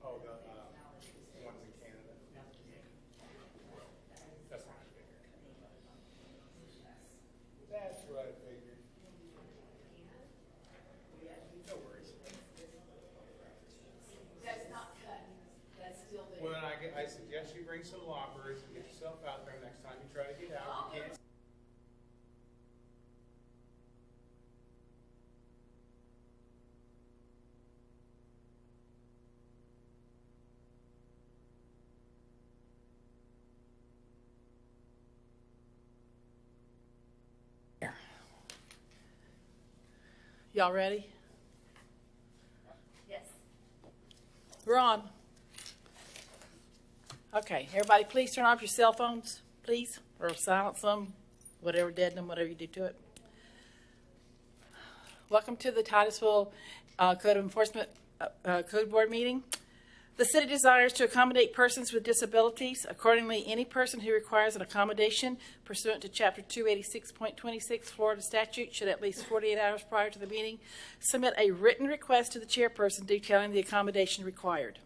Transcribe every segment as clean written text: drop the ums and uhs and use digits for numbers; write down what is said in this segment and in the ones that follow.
Oh, the ones in Canada. That's what I figured. That's what I figured. No worries. That's not cut. That's still there. Well, I suggest you bring some lockers and get yourself out there next time you try to get out. You can't. Y'all ready? Yes. We're on. Okay, everybody please turn off your cell phones, please, or silence them, whatever, deaden them, whatever you do to it. Welcome to the Titusville Code Enforcement Code Board meeting. The city desires to accommodate persons with disabilities. Accordingly, any person who requires an accommodation pursuant to Chapter 286.26 Florida statute should at least 48 hours prior to the meeting submit a written request to the chairperson detailing the accommodation required.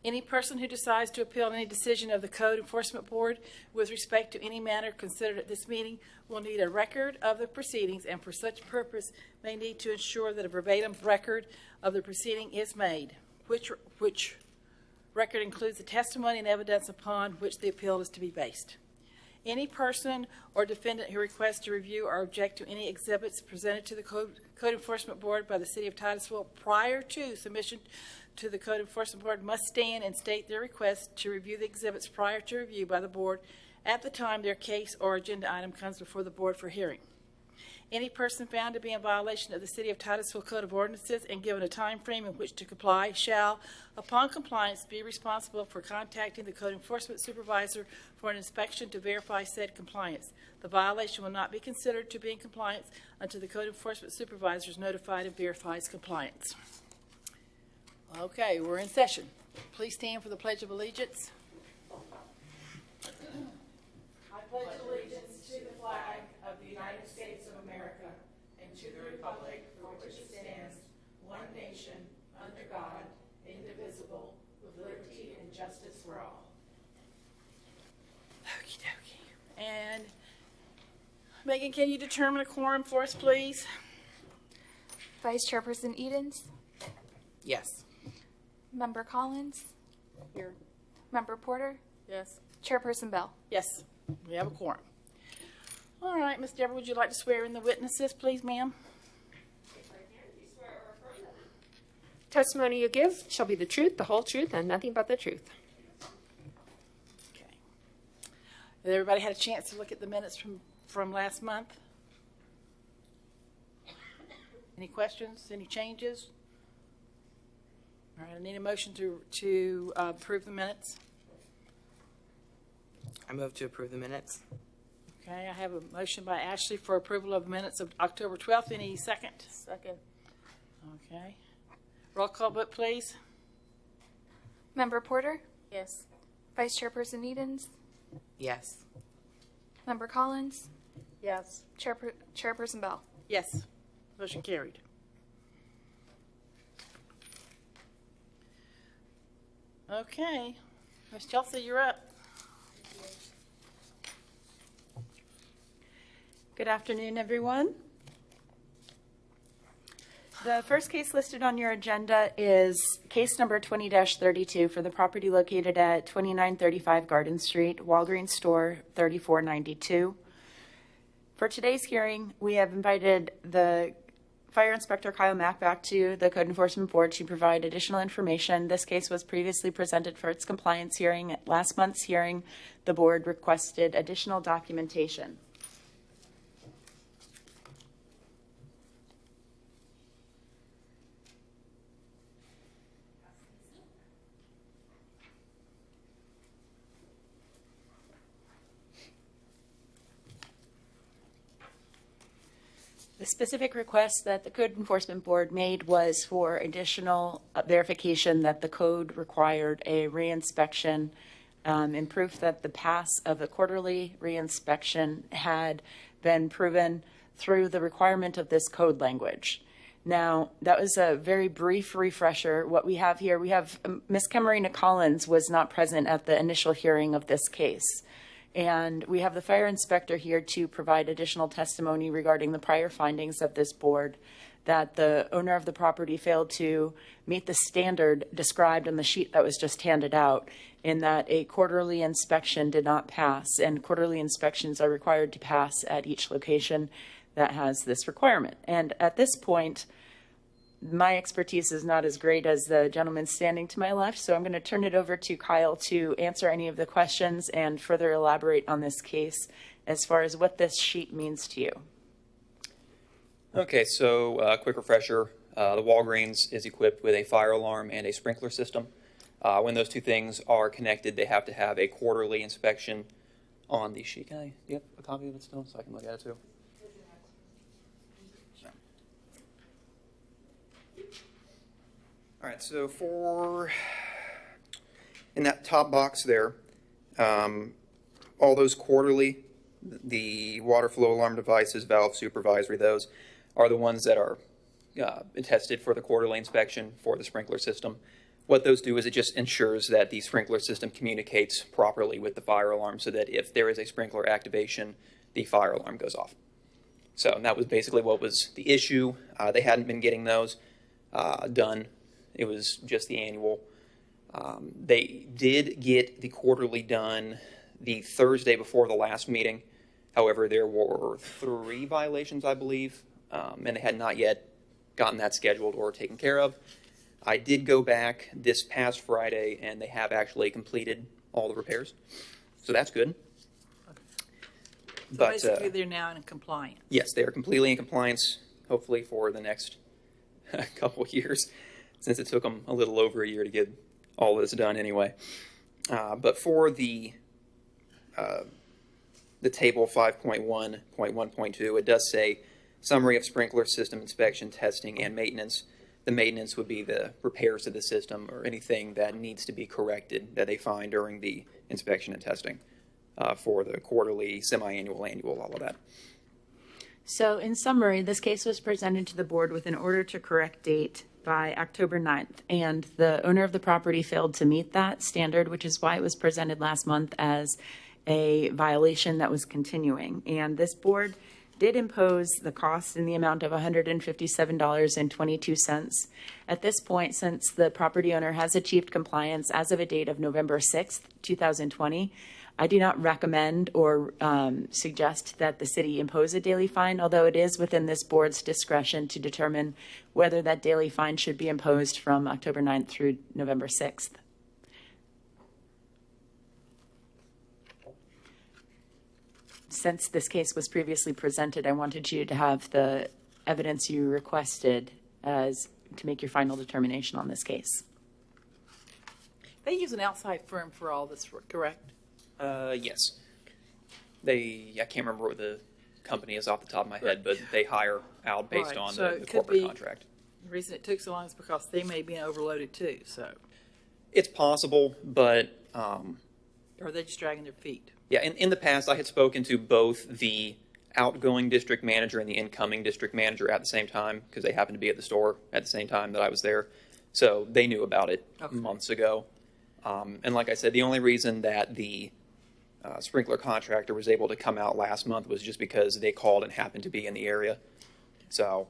Any person who decides to appeal any decision of the Code Enforcement Board with respect to any matter considered at this meeting will need a record of the proceedings, and for such purpose may need to ensure that a verbatim record of the proceeding is made, which record includes the testimony and evidence upon which the appeal is to be based. Any person or defendant who requests to review or object to any exhibits presented to the Code Enforcement Board by the City of Titusville prior to submission to the Code Enforcement Board must stand and state their request to review the exhibits prior to review by the Board at the time their case or agenda item comes before the Board for hearing. Any person found to be in violation of the City of Titusville Code of Ordinances and given a time frame in which to comply shall, upon compliance, be responsible for contacting the Code Enforcement Supervisor for an inspection to verify said compliance. The violation will not be considered to be in compliance until the Code Enforcement Supervisor is notified and verifies compliance. Okay, we're in session. Please stand for the Pledge of Allegiance. I pledge allegiance to the flag of the United States of America and to the republic for which it stands, one nation, under God, indivisible, with liberty and justice for all. Okie dokie. And Megan, can you determine a quorum for us, please? Vice Chairperson Edens. Yes. Member Collins. Here. Member Porter. Yes. Chairperson Bell. Yes, we have a quorum. All right, Ms. Deborah, would you like to swear in the witnesses, please, ma'am? Testimony you give shall be the truth, the whole truth, and nothing but the truth. Okay. Has everybody had a chance to look at the minutes from last month? Any questions, any changes? All right, I need a motion to approve the minutes. I move to approve the minutes. Okay, I have a motion by Ashley for approval of minutes of October 12th. Any second? Second. Okay. Roll call vote, please. Member Porter. Yes. Vice Chairperson Edens. Yes. Member Collins. Yes. Chairperson Bell. Yes. Motion carried. Okay. Ms. Chelsea, you're up. Good afternoon, everyone. The first case listed on your agenda is case number 20-32 for the property located at 2935 Garden Street, Walgreens store 3492. For today's hearing, we have invited the Fire Inspector Kyle Mack back to the Code Enforcement Board to provide additional information. This case was previously presented for its compliance hearing. At last month's hearing, the board requested additional documentation. The specific request that the Code Enforcement Board made was for additional verification that the code required a reinspection and proof that the pass of the quarterly reinspection had been proven through the requirement of this code language. Now, that was a very brief refresher. What we have here, we have Ms. Camarina Collins was not present at the initial hearing of this case. And we have the fire inspector here to provide additional testimony regarding the prior findings of this board, that the owner of the property failed to meet the standard described on the sheet that was just handed out, in that a quarterly inspection did not pass, and quarterly inspections are required to pass at each location that has this requirement. And at this point, my expertise is not as great as the gentleman standing to my left, so I'm going to turn it over to Kyle to answer any of the questions and further elaborate on this case as far as what this sheet means to you. Okay, so quick refresher. The Walgreens is equipped with a fire alarm and a sprinkler system. When those two things are connected, they have to have a quarterly inspection on the sheet. Do you have a copy of it still so I can look at it too? All right, so in that top box there, all those quarterly, the water flow alarm devices, valve supervisory, those are the ones that are tested for the quarterly inspection for the sprinkler system. What those do is it just ensures that the sprinkler system communicates properly with the fire alarm, so that if there is a sprinkler activation, the fire alarm goes off. So that was basically what was the issue. They hadn't been getting those done. It was just the annual. They did get the quarterly done the Thursday before the last meeting. However, there were 3 violations, I believe, and they had not yet gotten that scheduled or taken care of. I did go back this past Friday, and they have actually completed all the repairs. So that's good. So But basically, they're now in compliance. yes, they are completely in compliance, hopefully for the next couple of years, since it took them a little over a year to get all this done anyway. But for the table 5.1.1.2, it does say summary of sprinkler system inspection, testing, and maintenance. The maintenance would be the repairs to the system or anything that needs to be corrected that they find during the inspection and testing for the quarterly, semi-annual, annual, all of that. So in summary, this case was presented to the board with an order to correct date by October 9th, and the owner of the property failed to meet that standard, which is why it was presented last month as a violation that was continuing. And this board did impose the cost in the amount of $157.22. At this point, since the property owner has achieved compliance as of a date of November 6th, 2020, I do not recommend or suggest that the city impose a daily fine, although it is within this board's discretion to determine whether that daily fine should be imposed from October 9th through November 6th. Since this case was previously presented, I wanted you to have the evidence you requested as to make your final determination on this case. They use an outside firm for all this, correct? Yes. I can't remember what the company is off the top of my head, but they hire out based Right, on so the it could corporate be- contract. The reason it took so long is because they may be overloaded too, so, It's possible, but or they're just dragging their feet. yeah, in the past, I had spoken to both the outgoing district manager and the incoming district manager at the same time, because they happened to be at the store at the same time that I was there. So they knew about it Okay. months ago. And like I said, the only reason that the sprinkler contractor was able to come out last month was just because they called and happened to be in the area. So,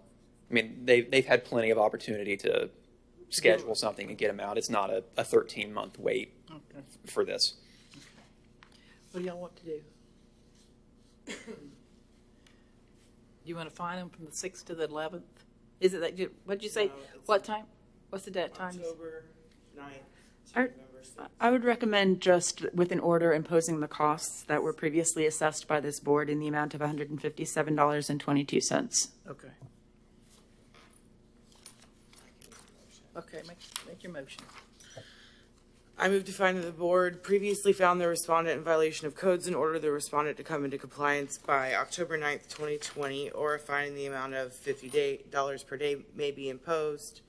I mean, they've had plenty of opportunity to schedule something and get them out. It's not a 13-month wait Okay. for this. What do y'all want to do? You want to find them from the 6th to the 11th? Is it that, what'd you say? No, it's What time? What's the time? October 9th to I- November 6th. I would recommend just with an order imposing the costs that were previously assessed by this board in the amount of $157.22. Okay. Okay, make your motion. I move to find that the board previously found the respondent in violation of codes and order the respondent to come into compliance by October 9th, 2020, or a fine in the amount of $50 per day may be imposed.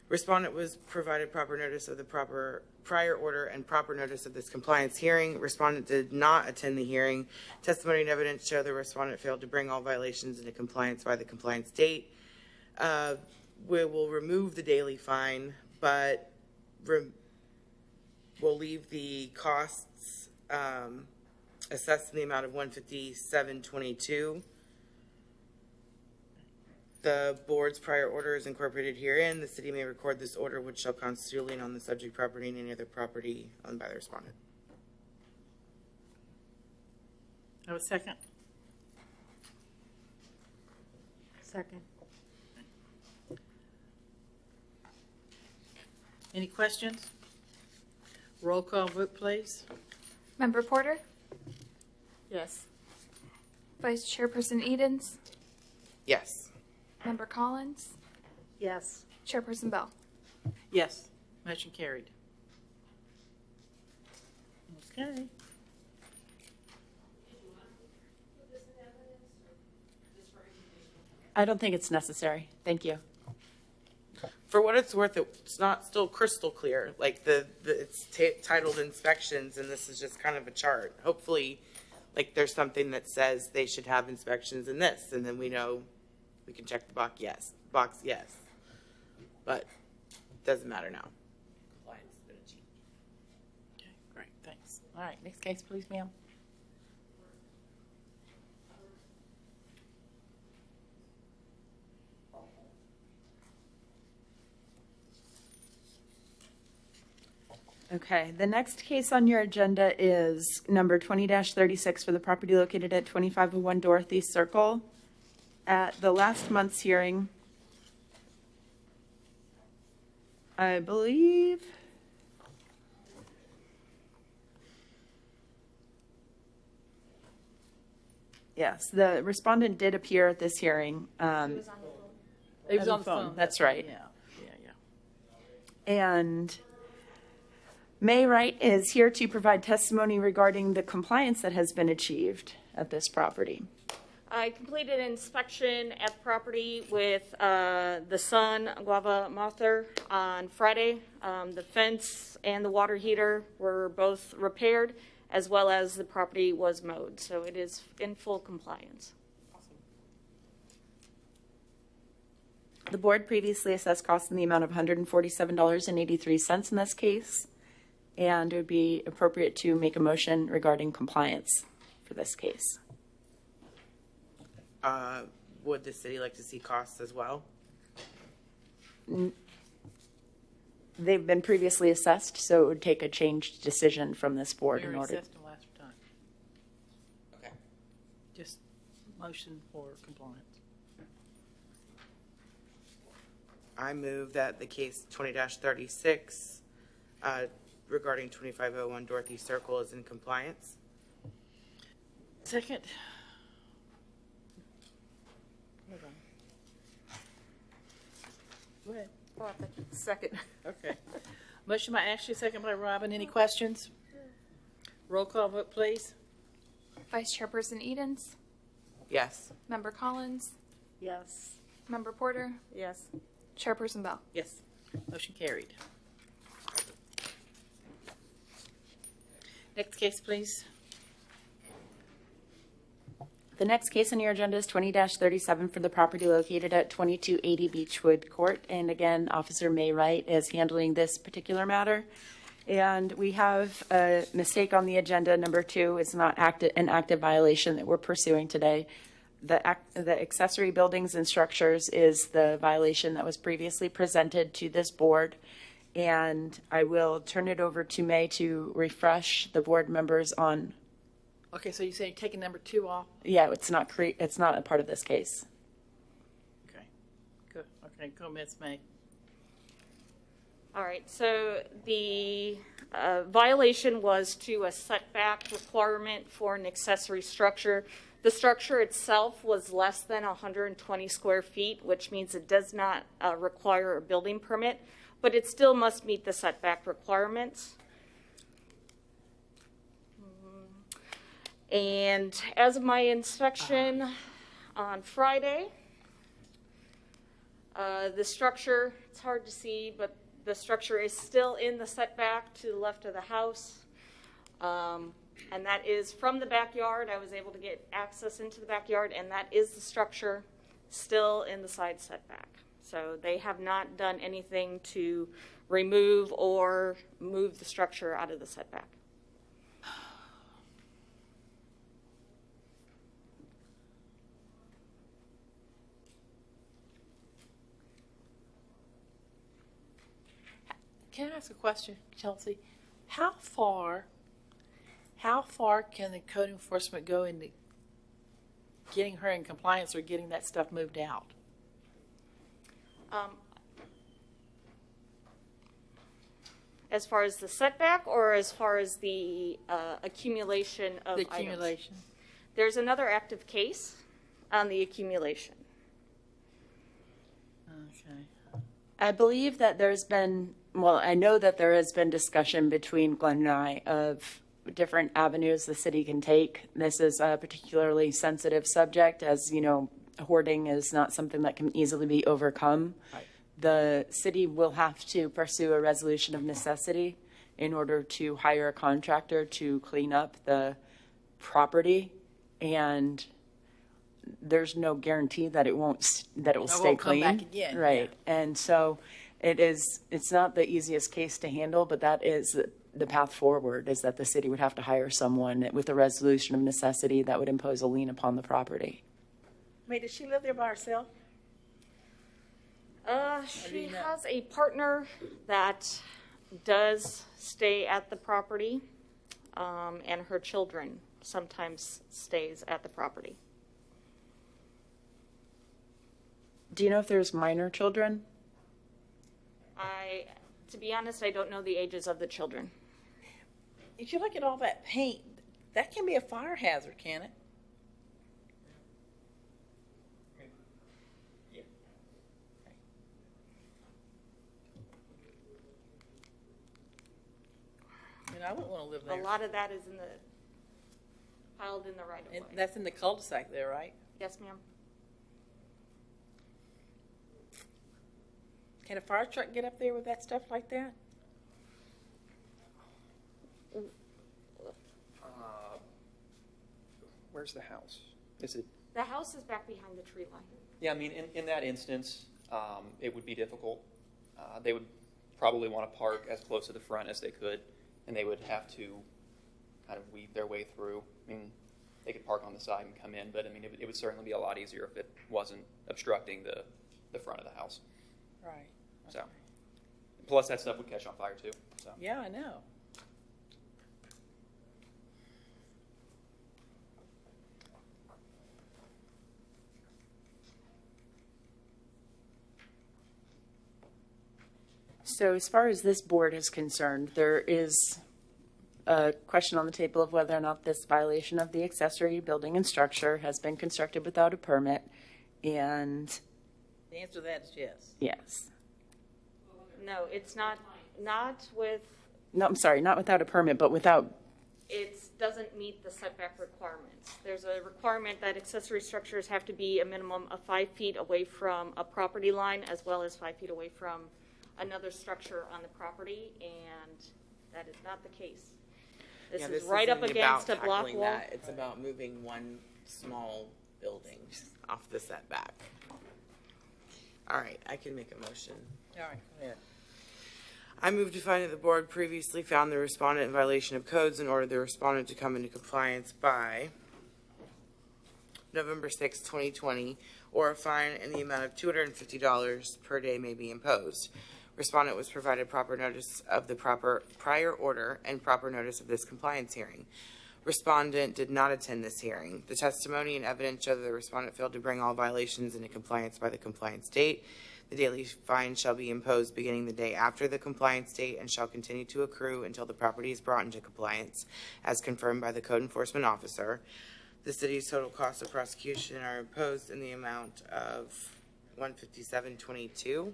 Respondent was provided proper notice of the prior order and proper notice of this compliance hearing. Respondent did not attend the hearing. Testimony and evidence show the respondent failed to bring all violations into compliance by the compliance date. we will remove the daily fine, but we'll leave the costs assessed in the amount of $157.22. The board's prior order is incorporated herein. The city may record this order, which shall constitute a lien on the subject property and any other property owned by the respondent. Have a second? Second. Any questions? Roll call vote, please. Member Porter, Yes. Vice Chairperson Edens, Yes. Member Collins, Yes. Chairperson Bell. Yes. Motion carried. Okay. I don't think it's necessary. Thank you. For what it's worth, it's not still crystal clear. Like it's titled inspections, and this is just kind of a chart. Hopefully, like there's something that says they should have inspections in this, and then we know we can check the box yes. But it doesn't matter now. Compliance has been achieved. Okay, great, thanks. All right, next case, please, ma'am. Okay, the next case on your agenda is number 20-36 for the property located at 2501 Dorothy Circle. At the last month's hearing, I believe, yes, the respondent did appear at this hearing. It was on the phone. That's right. Yeah. And May Wright is here to provide testimony regarding the compliance that has been achieved at this property. I completed an inspection at the property with the Sun Guava Mother on Friday. The fence and the water heater were both repaired, as well as the property was mowed, so it is in full compliance. The board previously assessed costs in the amount of $147.83 in this case, and it would be appropriate to make a motion regarding compliance for this case. Would the city like to see costs as well? They've been previously assessed, so it would take a changed decision from this board We in already order. assessed them last time. Okay. Just motion for compliance. I move that the case 20-36 regarding 2501 Dorothy Circle is in compliance. Second. Hold on. Go ahead. Second. Okay. Motion by Ashley, second by Robin. Any questions? Roll call vote, please. Vice Chairperson Edens, Yes. Member Collins, Yes. Member Porter, Yes. Chairperson Bell. Yes. Motion carried. Next case, please. The next case on your agenda is 20-37 for the property located at 2280 Beechwood Court. And again, Officer May Wright is handling this particular matter. And we have a mistake on the agenda. Number 2 is not an active violation that we're pursuing today. The accessory buildings and structures is the violation that was previously presented to this board. And I will turn it over to May to refresh the board members on. Okay, so you're saying taking number 2 off? Yeah, it's not a part of this case. Okay, good. Okay, go, Ms. May. All right, so the violation was to a setback requirement for an accessory structure. The structure itself was less than 120 square feet, which means it does not require a building permit, but it still must meet the setback requirements. And as of my inspection on Friday, the structure, it's hard to see, but the structure is still in the setback to the left of the house. And that is from the backyard. I was able to get access into the backyard, and that is the structure still in the side setback. So they have not done anything to remove or move the structure out of the setback. Can I ask a question, Chelsea? How far can the code enforcement go into getting her in compliance or getting that stuff moved out? As far as the setback or as far as the accumulation of The items? accumulation. There's another active case on the accumulation. Okay. I believe that there's been, well, I know that there has been discussion between Glenn and I of different avenues the city can take. This is a particularly sensitive subject, as you know, hoarding is not something that can easily be overcome. Right. The city will have to pursue a resolution of necessity in order to hire a contractor to clean up the property, and there's no guarantee that it won't stay won't come clean. back again, Right. yeah. And so it's not the easiest case to handle, but that is the path forward, is that the city would have to hire someone with a resolution of necessity that would impose a lien upon the property. May, does she live there by herself? She has a partner that does stay at the property, and her children sometimes stays at the property. Do you know if there's minor children? To be honest, I don't know the ages of the children. If you look at all that paint, that can be a fire hazard, can it? Yeah. I mean, I wouldn't want to live A there. lot of that is piled in the right of And way. that's in the cul-de-sac there, right? Yes, ma'am. Can a fire truck get up there with that stuff like that? Where's the house? Is it? The house is back behind the tree line. Yeah, I mean, in that instance, it would be difficult. They would probably want to park as close to the front as they could, and they would have to kind of weave their way through. I mean, they could park on the side and come in, but I mean, it would certainly be a lot easier if it wasn't obstructing the front of the house. Right. So, plus that stuff would catch on fire too. So. Yeah, I know. So as far as this board is concerned, there is a question on the table of whether or not this violation of the accessory building and structure has been constructed without a permit. And The answer to that is yes. yes. No, it's not with, No, I'm sorry, not without a permit, but without, it doesn't meet the setback requirements. There's a requirement that accessory structures have to be a minimum of 5 feet away from a property line, as well as 5 feet away from another structure on the property, and that is not the case. This Yeah, is right up isn't against a about block tackling wall. that. It's about moving one small building off the setback. All right, I can make a motion. All right, go ahead. I move to find that the board previously found the respondent in violation of codes and ordered the respondent to come into compliance by November 6, 2020, or a fine in the amount of $250 per day may be imposed. Respondent was provided proper notice of the prior order and proper notice of this compliance hearing. Respondent did not attend this hearing. The testimony and evidence show that the respondent failed to bring all violations into compliance by the compliance date. The daily fine shall be imposed beginning the day after the compliance date and shall continue to accrue until the property is brought into compliance, as confirmed by the code enforcement officer. The city's total costs of prosecution are imposed in the amount of $157.22.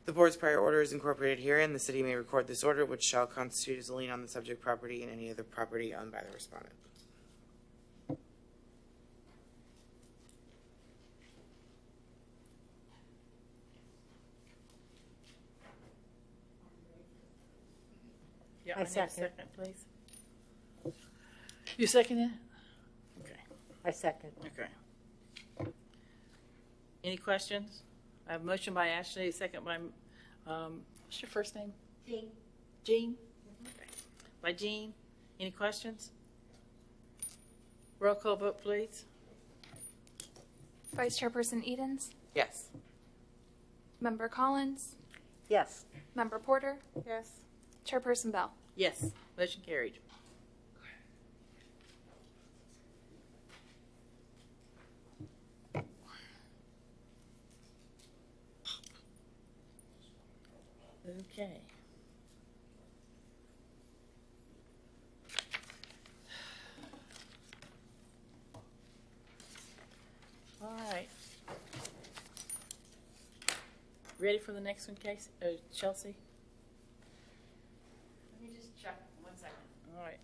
The board's prior order is incorporated herein. The city may record this order, which shall constitute as a lien on the subject property and any other property owned by the respondent. Yeah, I need a second. please. You second it? Okay. I second. Okay. Any questions? I have a motion by Ashley, second by, what's your first name? Jean. Jean? Okay. By Jean. Any questions? Roll call vote, please. Vice Chairperson Edens, Yes. Member Collins, Yes. Member Porter, Yes. Chairperson Bell. Yes, motion carried. Okay. All right. Ready for the next one, Casey? Chelsea? Let me just check 1 second. All right.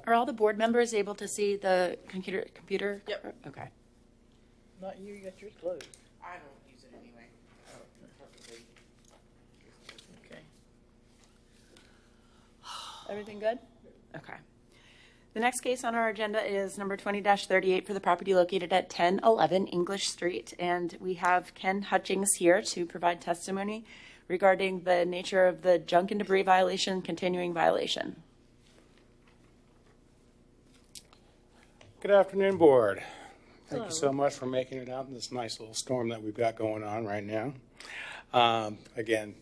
Are all the board members able to see the computer? Yep. Okay. Not you, you got yours closed. I don't use it anyway. Okay. Everything good? Okay. The next case on our agenda is number 20-38 for the property located at 1011 English Street. And we have Ken Hutchings here to provide testimony regarding the nature of the junk and debris violation, continuing violation. Good afternoon, Board. Thank you so much for making it out in this nice little storm that we've got going on right now. Again,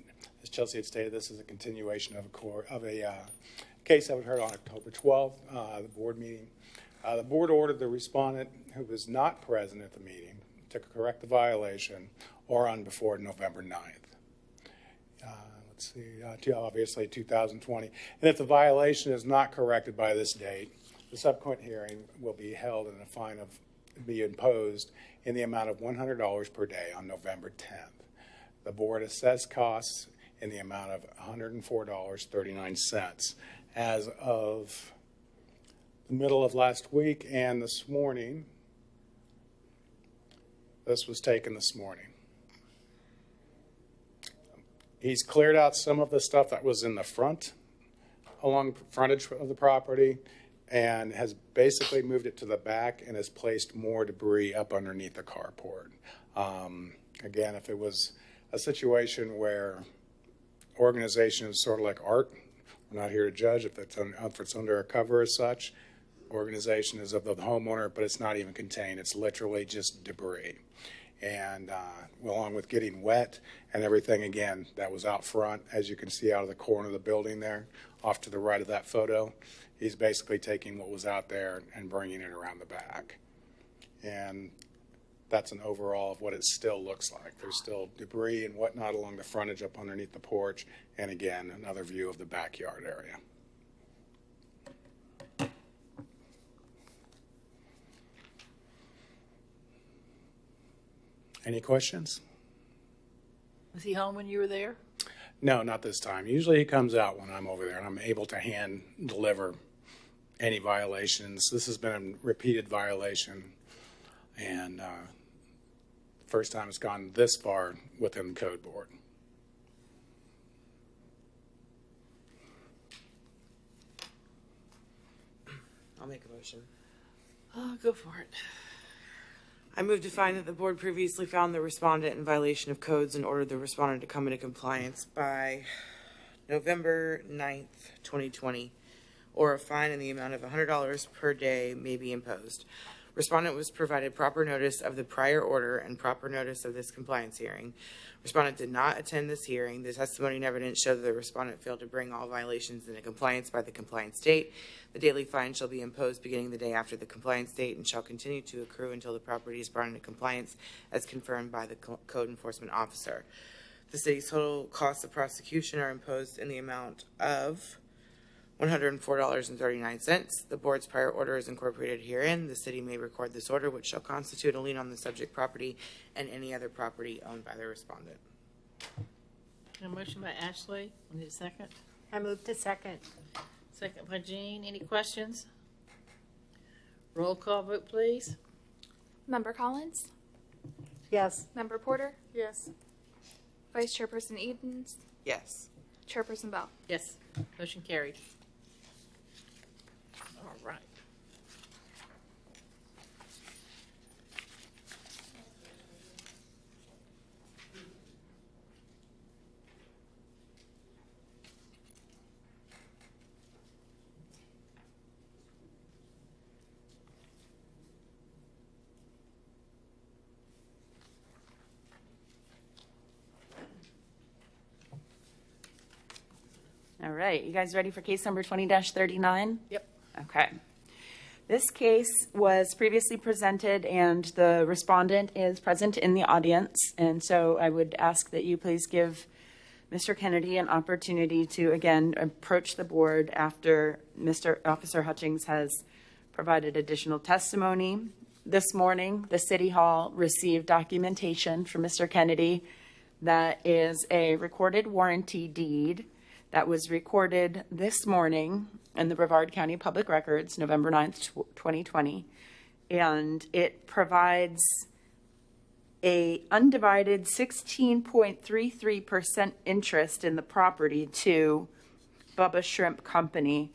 as Chelsea had stated, this is a continuation of a case that we heard on October 12th, the board meeting. The board ordered the respondent, who was not present at the meeting, to correct the violation or on before November 9th. Let's see, obviously 2020. And if the violation is not corrected by this date, the subsequent hearing will be held and a fine be imposed in the amount of $100 per day on November 10th. The board assessed costs in the amount of $104.39 as of the middle of last week, and this morning, this was taken this morning. He's cleared out some of the stuff that was in the front, along the frontage of the property, and has basically moved it to the back and has placed more debris up underneath the carport. Again, if it was a situation where organization is sort of like art, we're not here to judge if it's under a cover as such. Organization is of the homeowner, but it's not even contained. It's literally just debris. And along with getting wet and everything, again, that was out front, as you can see out of the corner of the building there, off to the right of that photo. He's basically taking what was out there and bringing it around the back. And that's an overall of what it still looks like. There's still debris and whatnot along the frontage up underneath the porch. And again, another view of the backyard area. Any questions? Was he home when you were there? No, not this time. Usually he comes out when I'm over there and I'm able to hand deliver any violations. This has been a repeated violation, and first time it's gone this far within the code board. I'll make a motion. Oh, go for it. I move to find that the board previously found the respondent in violation of codes and ordered the respondent to come into compliance by November 9th, 2020, or a fine in the amount of $100 per day may be imposed. Respondent was provided proper notice of the prior order and proper notice of this compliance hearing. Respondent did not attend this hearing. The testimony and evidence show that the respondent failed to bring all violations into compliance by the compliance date. The daily fine shall be imposed beginning the day after the compliance date and shall continue to accrue until the property is brought into compliance as confirmed by the code enforcement officer. The city's total costs of prosecution are imposed in the amount of $104.39. The board's prior order is incorporated herein. The city may record this order, which shall constitute a lien on the subject property and any other property owned by the respondent. A motion by Ashley. We need a second. I move to second. Second by Jean. Any questions? Roll call vote, please. Member Collins, Yes. Member Porter, Yes. Vice Chairperson Edens, Yes. Chairperson Bell. Yes, motion carried. right. All right, you guys ready for case number 20-39? Yep. Okay. This case was previously presented and the respondent is present in the audience. And so I would ask that you please give Mr. Kennedy an opportunity to again approach the board after Mr. Officer Hutchings has provided additional testimony. This morning, the City Hall received documentation from Mr. Kennedy that is a recorded warranty deed that was recorded this morning in the Brevard County Public Records, November 9th, 2020. And it provides a undivided 16.33% interest in the property to Bubba Shrimp Company,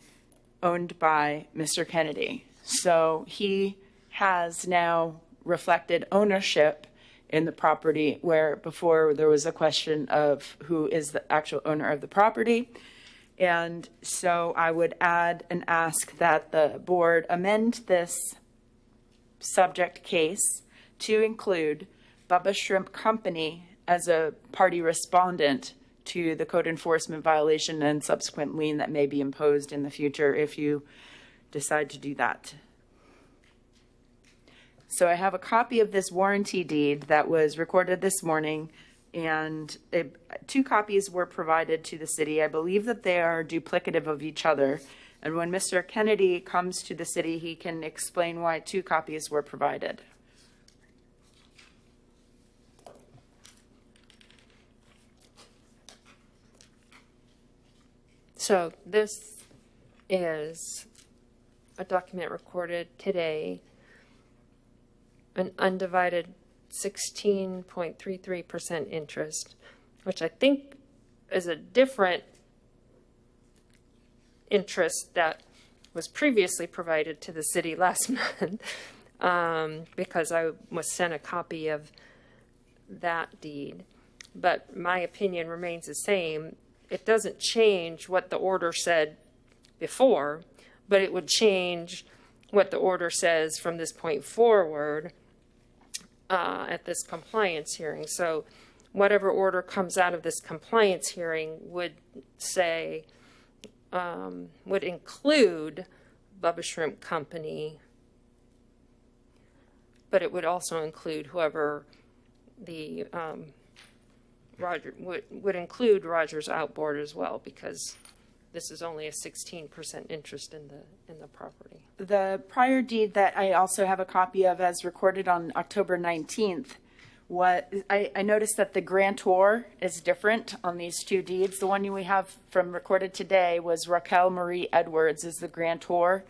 owned by Mr. Kennedy. So he has now reflected ownership in the property, where before there was a question of who is the actual owner of the property. And so I would add and ask that the board amend this subject case to include Bubba Shrimp Company as a party respondent to the code enforcement violation and subsequent lien that may be imposed in the future if you decide to do that. So I have a copy of this warranty deed that was recorded this morning, and 2 copies were provided to the city. I believe that they are duplicative of each other. And when Mr. Kennedy comes to the city, he can explain why 2 copies were provided. So this is a document recorded today, an undivided 16.33% interest, which I think is a different interest that was previously provided to the city last month, because I was sent a copy of that deed. But my opinion remains the same. It doesn't change what the order said before, but it would change what the order says from this point forward at this compliance hearing. So whatever order comes out of this compliance hearing would say, would include Bubba Shrimp Company, but it would also include whoever the Roger would include Rogers Outboard as well, because this is only a 16% interest in the property. The prior deed that I also have a copy of, as recorded on October 19th, I noticed that the grantor is different on these 2 deeds. The one we have from recorded today was Raquel Marie Edwards is the grantor,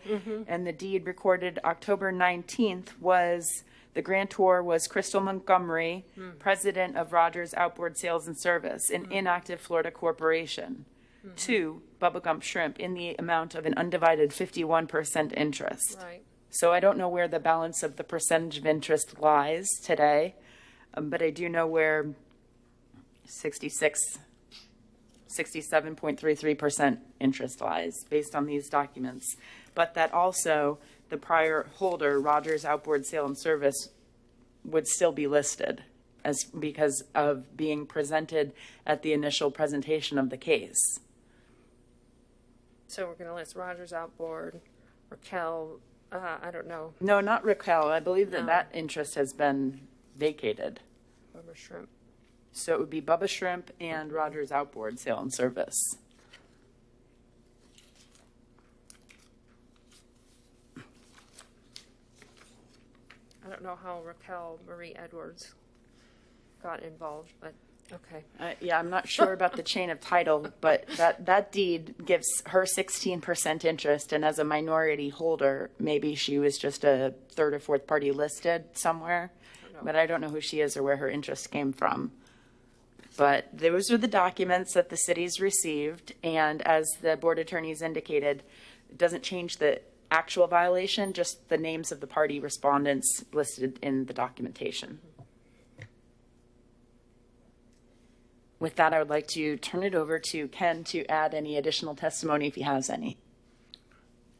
and the deed recorded October 19th was the grantor was Crystal Montgomery, president of Rogers Outboard Sales and Service, an inactive Florida corporation, to Bubba Gump Shrimp in the amount of an undivided 51% interest. Right. So I don't know where the balance of the percentage of interest lies today, but I do know where 67.33% interest lies based on these documents. But that also the prior holder, Rogers Outboard Sale and Service, would still be listed as because of being presented at the initial presentation of the case. So we're going to list Rogers Outboard, Raquel, I don't know, No, not Raquel. I believe that that interest has been vacated. Bubba Shrimp. So it would be Bubba Shrimp and Rogers Outboard Sale and Service. I don't know how Raquel Marie Edwards got involved, but okay. Yeah, I'm not sure about the chain of title, but that deed gives her 16% interest, and as a minority holder, maybe she was just a 3rd or 4th party listed somewhere, but I don't know who she is or where her interest came from. But those are the documents that the city's received, and as the board attorneys indicated, it doesn't change the actual violation, just the names of the party respondents listed in the documentation. With that, I would like to turn it over to Ken to add any additional testimony if he has any.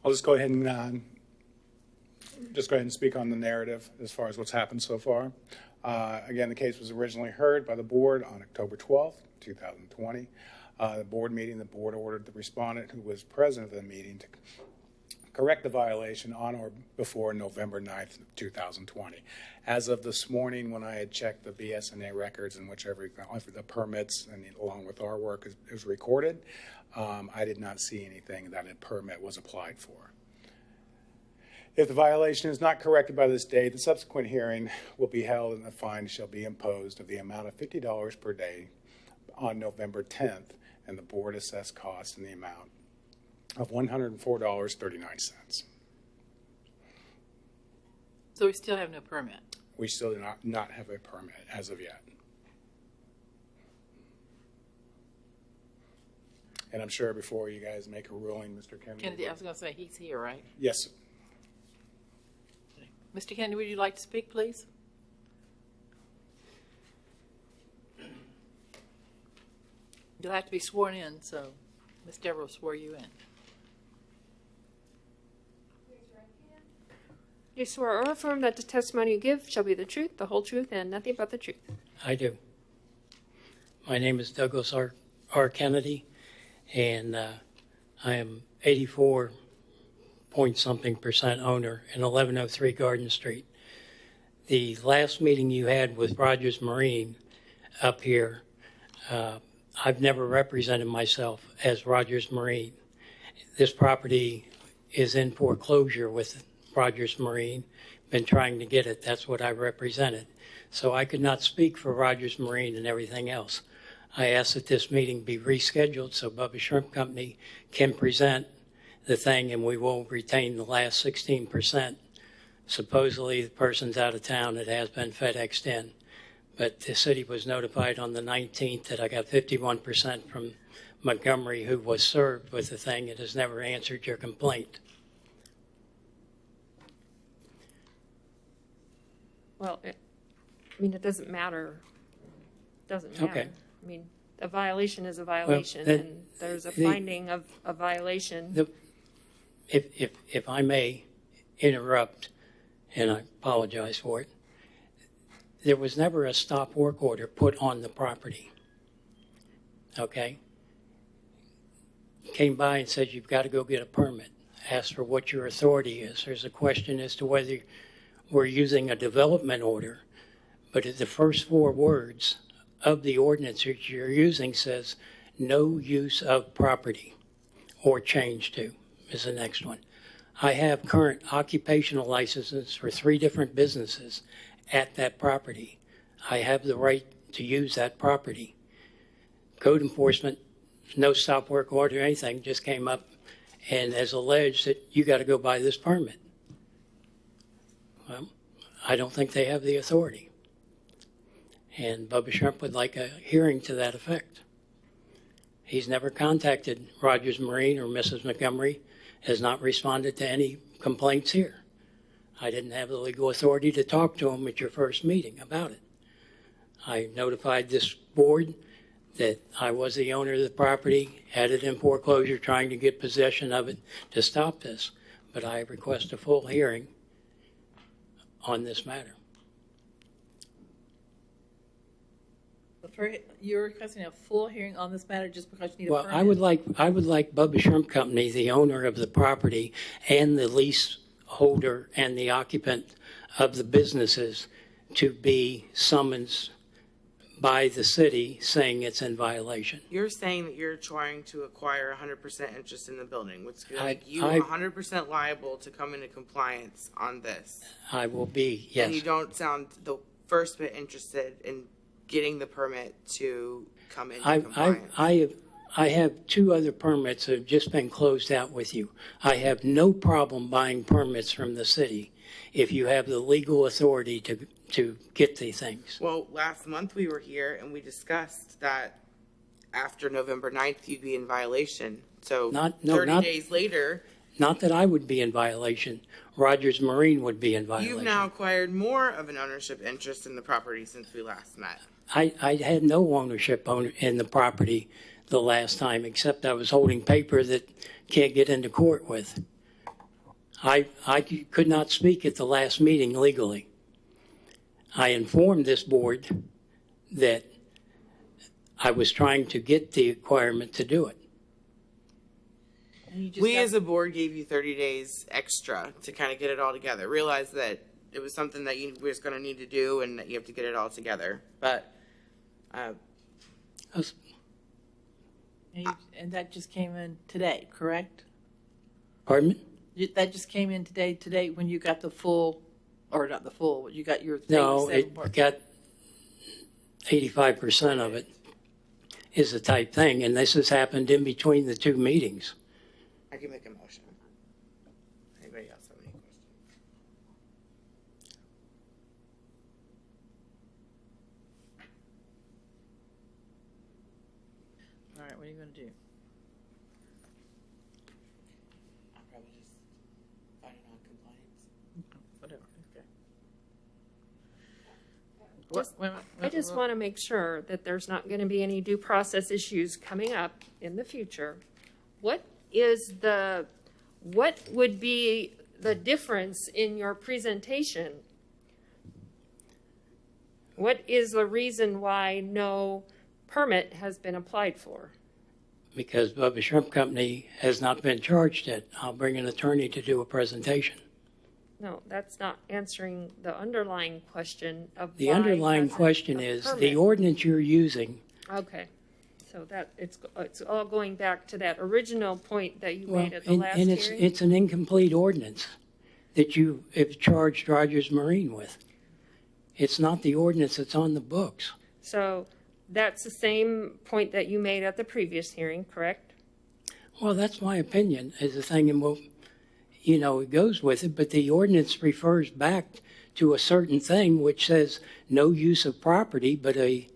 I'll just go ahead and speak on the narrative as far as what's happened so far. Again, the case was originally heard by the board on October 12th, 2020. The board meeting, the board ordered the respondent who was present at the meeting to correct the violation on or before November 9th, 2020. As of this morning, when I had checked the BSNA records in which the permits and along with our work is recorded, I did not see anything that a permit was applied for. If the violation is not corrected by this date, the subsequent hearing will be held and the fine shall be imposed of the amount of $50 per day on November 10th, and the board assessed costs in the amount of $104.39. So we still have no permit. We still do not have a permit as of yet. And I'm sure before you guys make a ruling, Mr. Kennedy. Kennedy, I was going to say, he's here, right? Yes. Mr. Kennedy, would you like to speak, please? You'll have to be sworn in, so Ms. Deborah will swear you in. You swear or affirm that the testimony you give shall be the truth, the whole truth, and nothing but the truth. I do. My name is Douglas R. Kennedy, and I am 84-point-something% owner in 1103 Garden Street. The last meeting you had with Rogers Marine up here, I've never represented myself as Rogers Marine. This property is in foreclosure with Rogers Marine. Been trying to get it. That's what I represented. So I could not speak for Rogers Marine and everything else. I asked that this meeting be rescheduled so Bubba Shrimp Company can present the thing and we will retain the last 16%. Supposedly the person's out of town. It has been FedExed in. But the city was notified on the 19th that I got 51% from Montgomery, who was served with the thing and has never answered your complaint. Well, it doesn't matter. Doesn't matter. Okay. I mean, a violation is a violation, and there's a finding of a violation. If I may interrupt, and I apologize for it, there was never a stop work order put on the property. Okay? Came by and said, you've got to go get a permit. Asked for what your authority is. There's a question as to whether we're using a development order, but the first 4 words of the ordinance that you're using says no use of property or change to is the next one. I have current occupational licenses for 3 different businesses at that property. I have the right to use that property. Code enforcement, no stop work order or anything, just came up and has alleged that you got to go buy this permit. Well, I don't think they have the authority. And Bubba Shrimp would like a hearing to that effect. He's never contacted Rogers Marine or Mrs. Montgomery, has not responded to any complaints here. I didn't have the legal authority to talk to him at your first meeting about it. I notified this board that I was the owner of the property, had it in foreclosure, trying to get possession of it to stop this. But I request a full hearing on this matter. You're requesting a full hearing on this matter just because you need a permit? Well, I would like Bubba Shrimp Company, the owner of the property and the leaseholder and the occupant of the businesses, to be summoned by the city saying it's in violation. You're saying that you're trying to acquire 100% interest in the building, which could make you I- 100% liable to come into compliance on this. I will be, yes. And you don't sound the first bit interested in getting the permit to come into compliance. I have 2 other permits that have just been closed out with you. I have no problem buying permits from the city if you have the legal authority to get these things. Well, last month we were here and we discussed that after November 9th you'd be in violation. So 30 days later, Not that I would be in violation. Rogers Marine would be in violation. You've now acquired more of an ownership interest in the property since we last met. I had no ownership in the property the last time, except I was holding paper that can't get into court with. I could not speak at the last meeting legally. I informed this board that I was trying to get the acquirement to do it. We as a board gave you 30 days extra to kind of get it all together. Realize that it was something that you was going to need to do and that you have to get it all together. But And that just came in today, correct? Pardon me? That just came in today when you got the full, or not the full, you got your. No, 87 it part. got 85% of it is the type thing, and this has happened in between the two meetings. I can make a motion. Anybody else have any questions? All right, what are you going to do? I'll probably just find a non-compliance. Whatever, okay. I just want to make sure that there's not going to be any due process issues coming up in the future. What would be the difference in your presentation? What is the reason why no permit has been applied for? Because Bubba Shrimp Company has not been charged yet. I'll bring an attorney to do a presentation. No, that's not answering the underlying question of The why underlying hasn't question a is, permit. the ordinance you're using. Okay, so that it's all going back to that original point that you Well, made at the last and hearing. it's an incomplete ordinance that you have charged Rogers Marine with. It's not the ordinance that's on the books. So that's the same point that you made at the previous hearing, correct? Well, that's my opinion as a thing, and it goes with it, but the ordinance refers back to a certain thing which says no use of property, but a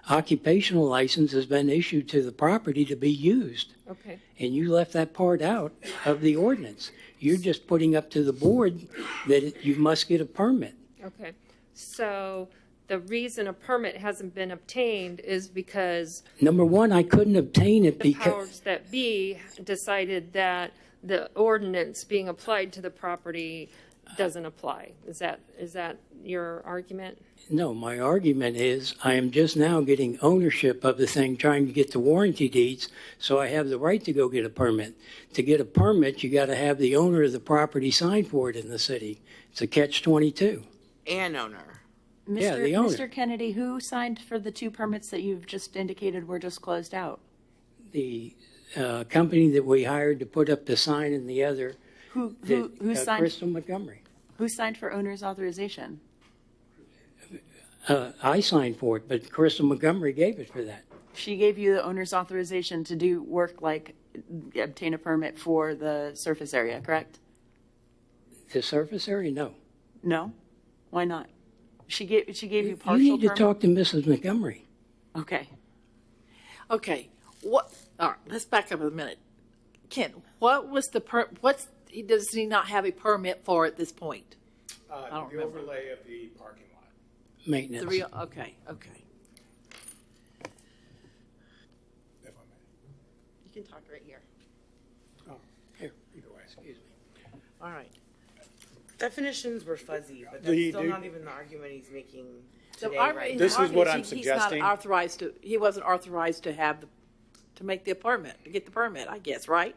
occupational license has been issued to the property to be used. Okay. And you left that part out of the ordinance. You're just putting up to the board that you must get a permit. Okay. So the reason a permit hasn't been obtained is because Number one, I couldn't obtain it the because powers that be decided that the ordinance being applied to the property doesn't apply. Is that your argument? No, my argument is I am just now getting ownership of the thing, trying to get the warranty deeds, so I have the right to go get a permit. To get a permit, you got to have the owner of the property sign for it in the city. It's a catch-22. And owner. Yeah, the owner. Mr. Kennedy, who signed for the two permits that you've just indicated were just closed out? The company that we hired to put up the sign and the other, Who signed? Crystal Montgomery. Who signed for owner's authorization? I signed for it, but Crystal Montgomery gave it for that. She gave you the owner's authorization to do work like obtain a permit for the surface area, correct? The surface area? No. No? Why not? She gave you partial You need to permit? talk to Mrs. Montgomery. Okay. Okay, all right, let's back up a minute. Ken, what was does he not have a permit for at this point? don't The remember. overlay of the parking lot. Maintenance. Okay. If I may. You can talk right here. Oh, Here, either way, excuse me. All right. Definitions were fuzzy, but Do that's you still do- not even the argument he's making So today, our- right? his This is what argument I'm He's suggesting. not authorized to. He wasn't authorized to have to make the permit, to get the permit. I guess, right?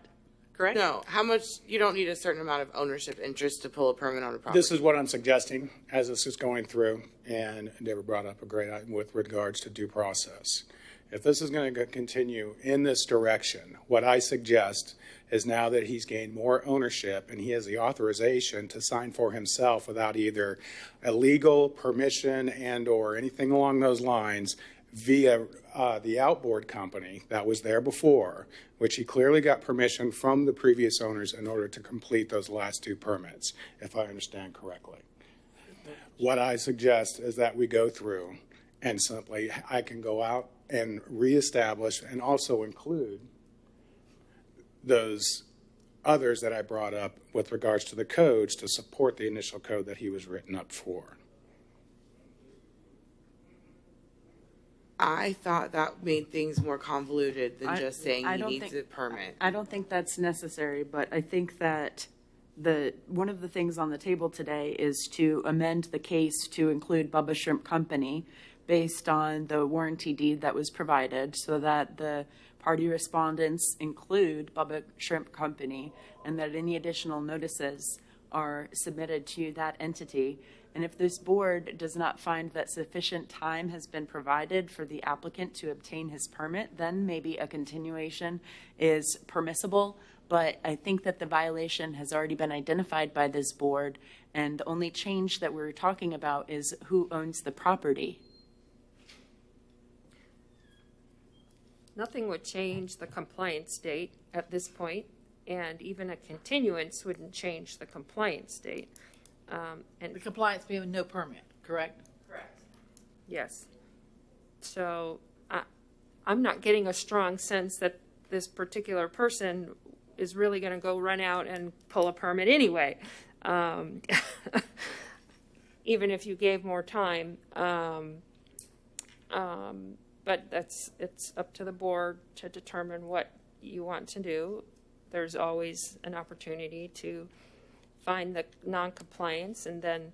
Correct. No, how much, you don't need a certain amount of ownership interest to pull a permit on a property. This is what I'm suggesting as this is going through, and Deborah brought up a great item with regards to due process. If this is going to continue in this direction, what I suggest is now that he's gained more ownership and he has the authorization to sign for himself without either a legal permission and or anything along those lines via the outboard company that was there before, which he clearly got permission from the previous owners in order to complete those last two permits, if I understand correctly. What I suggest is that we go through and simply I can go out and reestablish and also include those others that I brought up with regards to the codes to support the initial code that he was written up for. I thought that made things more convoluted than just saying I he don't needs think- a permit. I don't think that's necessary, but I think that one of the things on the table today is to amend the case to include Bubba Shrimp Company based on the warranty deed that was provided, so that the party respondents include Bubba Shrimp Company, and that any additional notices are submitted to that entity. And if this board does not find that sufficient time has been provided for the applicant to obtain his permit, then maybe a continuation is permissible. But I think that the violation has already been identified by this board, and the only change that we're talking about is who owns the property. Nothing would change the compliance date at this point, and even a continuance wouldn't change the compliance date. The And compliance being no permit, correct? yes. So I'm not getting a strong sense that this particular person is really going to go run out and pull a permit anyway, even if you gave more time. But it's up to the board to determine what you want to do. There's always an opportunity to find the non-compliance, and then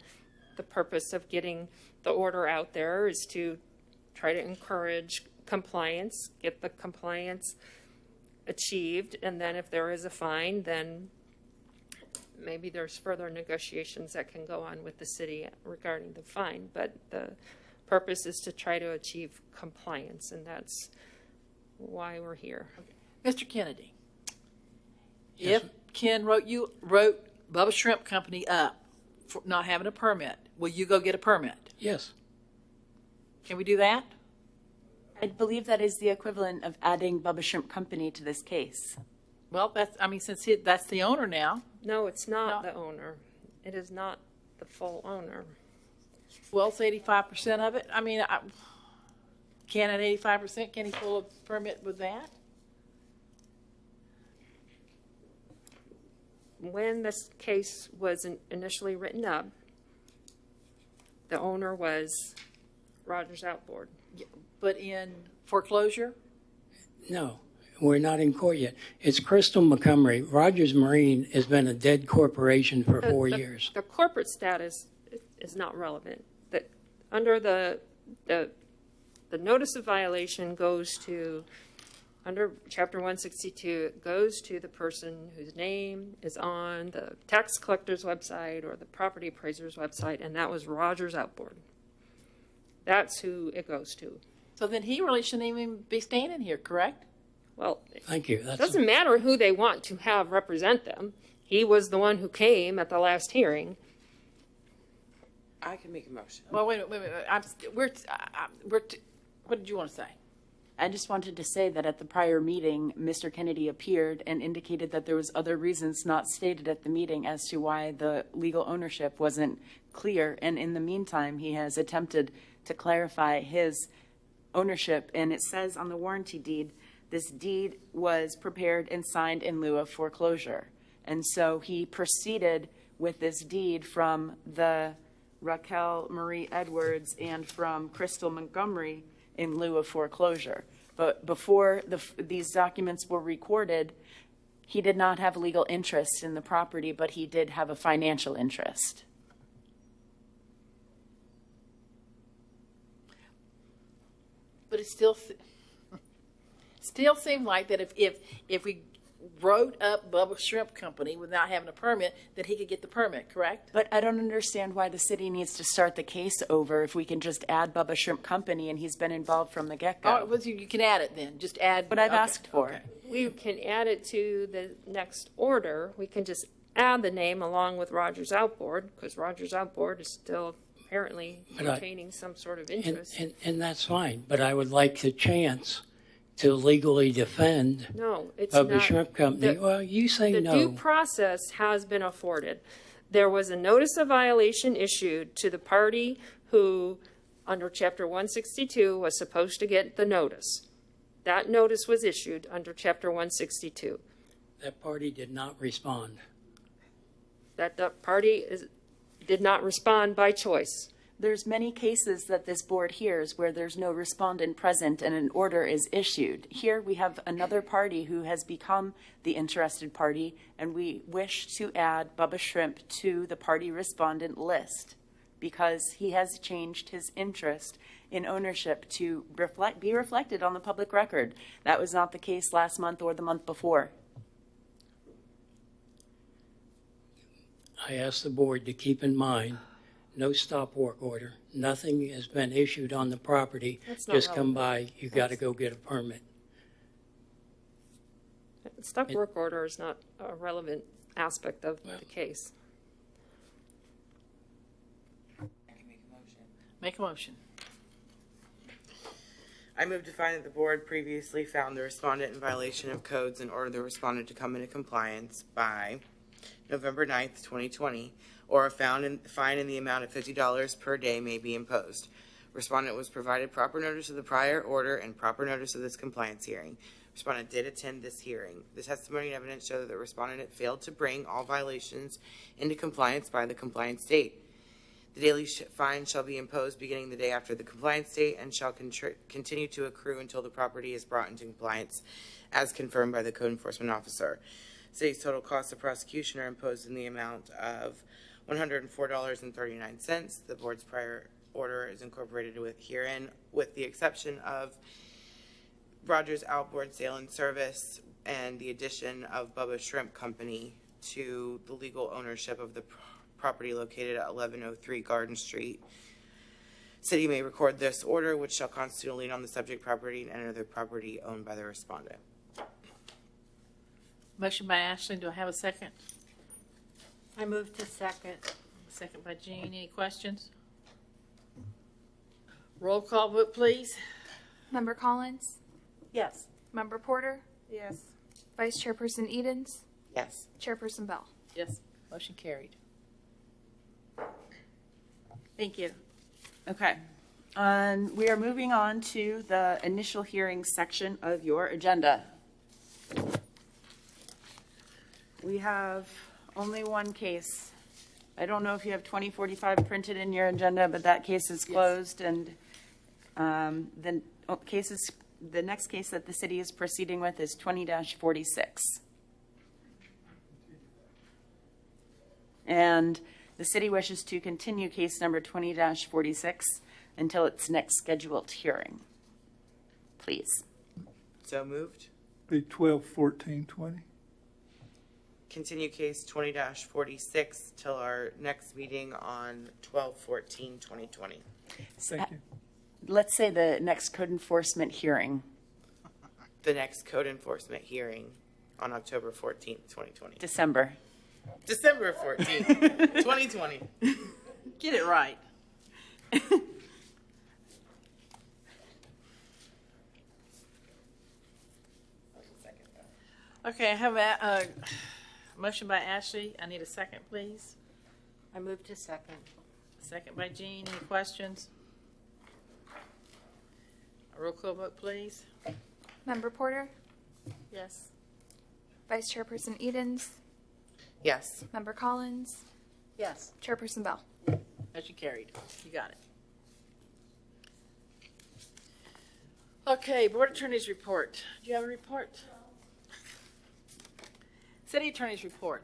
the purpose of getting the order out there is to try to encourage compliance, get the compliance achieved, and then if there is a fine, then maybe there's further negotiations that can go on with the city regarding the fine. But the purpose is to try to achieve compliance, and that's why we're here. Mr. Kennedy, Yes. if Ken wrote Bubba Shrimp Company up for not having a permit, will you go get a permit? Yes. Can we do that? I believe that is the equivalent of adding Bubba Shrimp Company to this case. Well, since that's the owner now. No, it's not the owner. It is not the full owner. Well, it's 85% of it. Can at 85%, can he pull a permit with that? When this case was initially written up, the owner was Rogers Outboard. But in foreclosure? No, we're not in court yet. It's Crystal Montgomery. Rogers Marine has been a dead corporation for 4 years. The corporate status is not relevant. That under the notice of violation goes to, under Chapter 162, it goes to the person whose name is on the tax collector's website or the property appraiser's website, and that was Rogers Outboard. That's who it goes to. So then he really shouldn't even be standing here, correct? Well, Thank you. it doesn't matter who they want to have represent them. He was the one who came at the last hearing. I can make a motion. Well, wait a minute. What did you want to say? I just wanted to say that at the prior meeting, Mr. Kennedy appeared and indicated that there was other reasons not stated at the meeting as to why the legal ownership wasn't clear. And in the meantime, he has attempted to clarify his ownership. And it says on the warranty deed, this deed was prepared and signed in lieu of foreclosure. And so he proceeded with this deed from the Raquel Marie Edwards and from Crystal Montgomery in lieu of foreclosure. But before these documents were recorded, he did not have legal interest in the property, but he did have a financial interest. But it still seemed like that if we wrote up Bubba Shrimp Company without having a permit, that he could get the permit, correct? But I don't understand why the city needs to start the case over if we can just add Bubba Shrimp Company and he's been involved from the get-go. Oh, well, you can add it then. Just add What I've okay, asked for. okay. We can add it to the next order. We can just add the name along with Rogers Outboard, because Rogers Outboard is still apparently retaining some sort of interest. And that's fine, but I would like the chance to legally defend No, it's Bubba not. Shrimp Company. Well, you say The no. due process has been afforded. There was a notice of violation issued to the party who, under Chapter 162, was supposed to get the notice. That notice was issued under Chapter 162. That party did not respond. That party did not respond by choice. There's many cases that this board hears where there's no respondent present and an order is issued. Here we have another party who has become the interested party, and we wish to add Bubba Shrimp to the party respondent list because he has changed his interest in ownership to be reflected on the public record. That was not the case last month or the month before. I asked the board to keep in mind, no stop work order. Nothing has been issued on the property. That's not Just come relevant. by, you got to go get a permit. Stop work order is not a relevant aspect of the case. I can make a motion. Make a motion. I move to find that the board previously found the respondent in violation of codes and order the respondent to come into compliance by November 9th, 2020, or a fine in the amount of $50 per day may be imposed. Respondent was provided proper notice of the prior order and proper notice of this compliance hearing. Respondent did attend this hearing. The testimony and evidence show that the respondent had failed to bring all violations into compliance by the compliance date. The daily fine shall be imposed beginning the day after the compliance date and shall continue to accrue until the property is brought into compliance as confirmed by the code enforcement officer. City's total costs of prosecution are imposed in the amount of $104.39. The board's prior order is incorporated herein with the exception of Rogers Outboard Sale and Service and the addition of Bubba Shrimp Company to the legal ownership of the property located at 1103 Garden Street. City may record this order, which shall constitute a lien on the subject property and enter the property owned by the respondent. Motion by Ashley. Do I have a second? I move to second. Second by Jean. Any questions? Roll call vote, please. Member Collins? Yes. Member Porter? Yes. Vice Chairperson Edens? Yes. Chairperson Bell? Yes. Motion carried. Thank you. Okay. We are moving on to the initial hearing section of your agenda. We have only one case. I don't know if you have 2045 printed in your agenda, but that case is closed. And then the next case that the city is proceeding with is 20-46. And the city wishes to continue case number 20-46 until its next scheduled hearing. Please. So moved. Be 12, 14, 20. Continue case 20-46 till our next meeting on 12/14/2020. Thank you. Let's say the next code enforcement hearing, The next code enforcement hearing on October 14th, 2020. December. December 14th, 2020. Get it right. Okay, I have a motion by Ashley. I need a second, please. I move to second. Second by Jean. Any questions? A roll call vote, please. Member Porter? Yes. Vice Chairperson Edens? Yes. Member Collins? Yes. Chairperson Bell? Motion carried. You got it. Okay, Board Attorney's report. Do you have a report? City Attorney's report.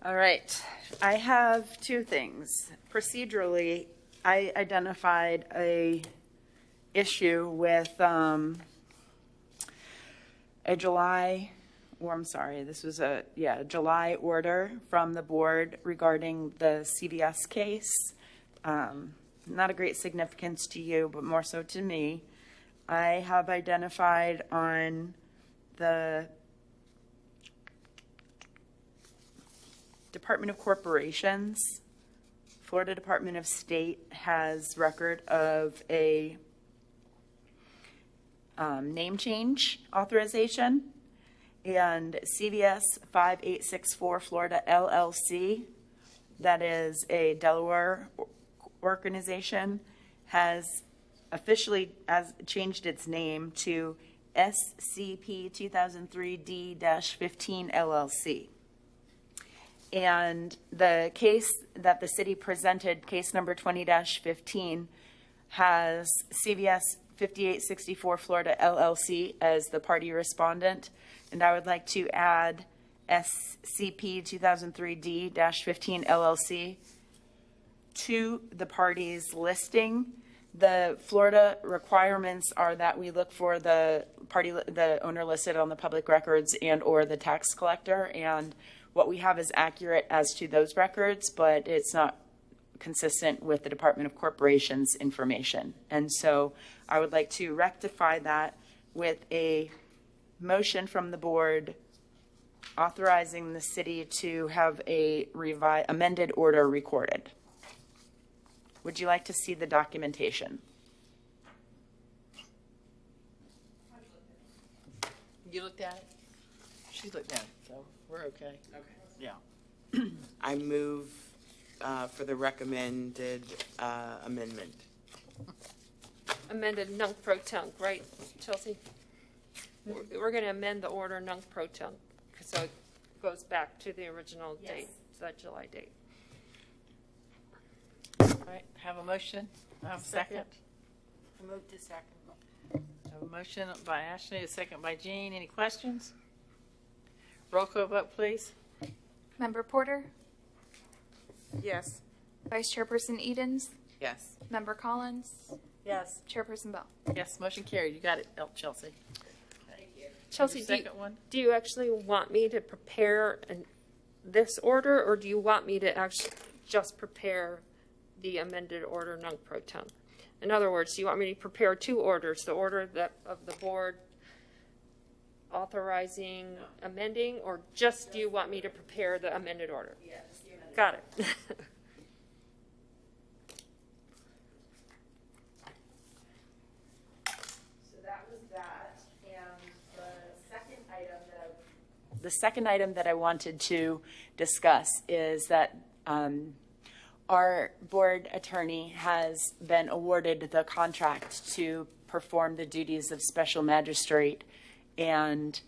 All right. I have two things. Procedurally, I identified a issue with this was a July order from the board regarding the CVS case. Not a great significance to you, but more so to me. I have identified on the Department of Corporations, Florida Department of State has record of a name change authorization, and CVS 5864 Florida LLC, that is a Delaware organization, has officially changed its name to SCP 2003D-15 LLC. And the case that the city presented, case number 20-15, has CVS 5864 Florida LLC as the party respondent. And I would like to add SCP 2003D-15 LLC to the party's listing. The Florida requirements are that we look for the owner listed on the public records and or the tax collector, and what we have is accurate as to those records, but it's not consistent with the Department of Corporations information. And so I would like to rectify that with a motion from the board authorizing the city to have a amended order recorded. Would you like to see the documentation? You looked at it? She looked at it, so we're okay. Okay. Yeah. I move for the recommended amendment. Amended nunc pro tunc, right, Chelsea? We're going to amend the order nunc pro tunc, so it goes back to the original date, that July date. All right, have a motion. Have a second. I move to second. Have a motion by Ashley, a second by Jean. Any questions? Roll call vote, please. Member Porter, Yes. Vice Chairperson Edens, Yes. Member Collins, Yes. Chairperson Bell. Yes, motion carried. You got it, Chelsea. Chelsea, Second one. do you actually want me to prepare this order, or do you want me to actually just prepare the amended order nunc pro tunc? In other words, do you want me to prepare two orders, the order that of the board authorizing amending, or just do you want me to prepare the amended order? Yes. Got it. So that was that, and the second item that I wanted to discuss is that our board attorney has been awarded the contract to perform the duties of special magistrate, and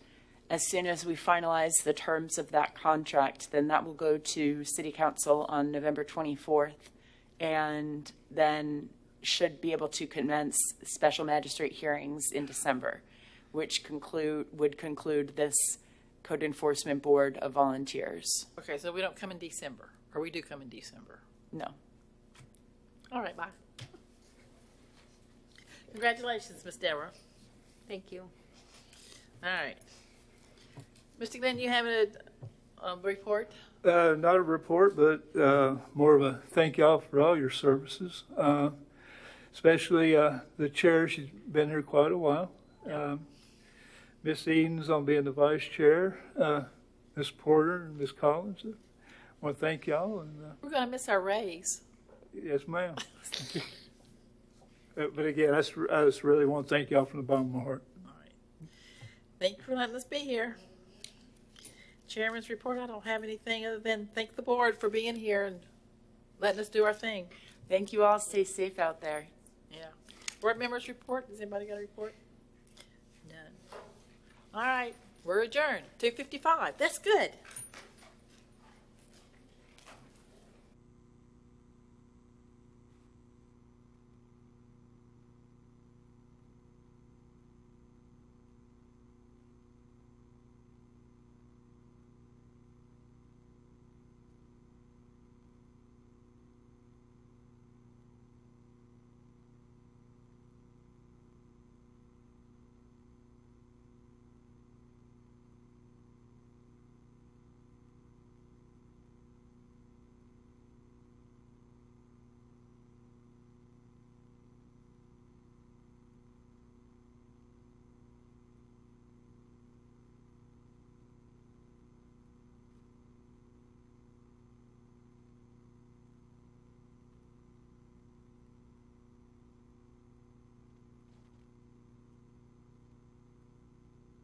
as soon as we finalize the terms of that contract, then that will go to City Council on November 24th, and then should be able to commence special magistrate hearings in December, which would conclude this Code Enforcement Board of Volunteers. Okay, so we don't come in December, or we do come in December. No. All right, bye. Congratulations, Ms. Deborah. Thank you. All right. Mr. Glenn, you have a report? Not a report, but more of a thank y'all for all your services. Especially the chair, she's been here quite a while. Miss Edens on being the vice chair, Miss Porter and Miss Collins. I want to thank y'all. And, We're going to miss our raise. yes, ma'am. But again, I just really want to thank y'all from the bottom of my heart. All right. Thank you for letting us be here. Chairman's report, I don't have anything other than thank the board for being here and letting us do our thing. Thank you all. Stay safe out there. Yeah. Board members report. Has anybody got a report? None. All right. We're adjourned. 2:55. That's good.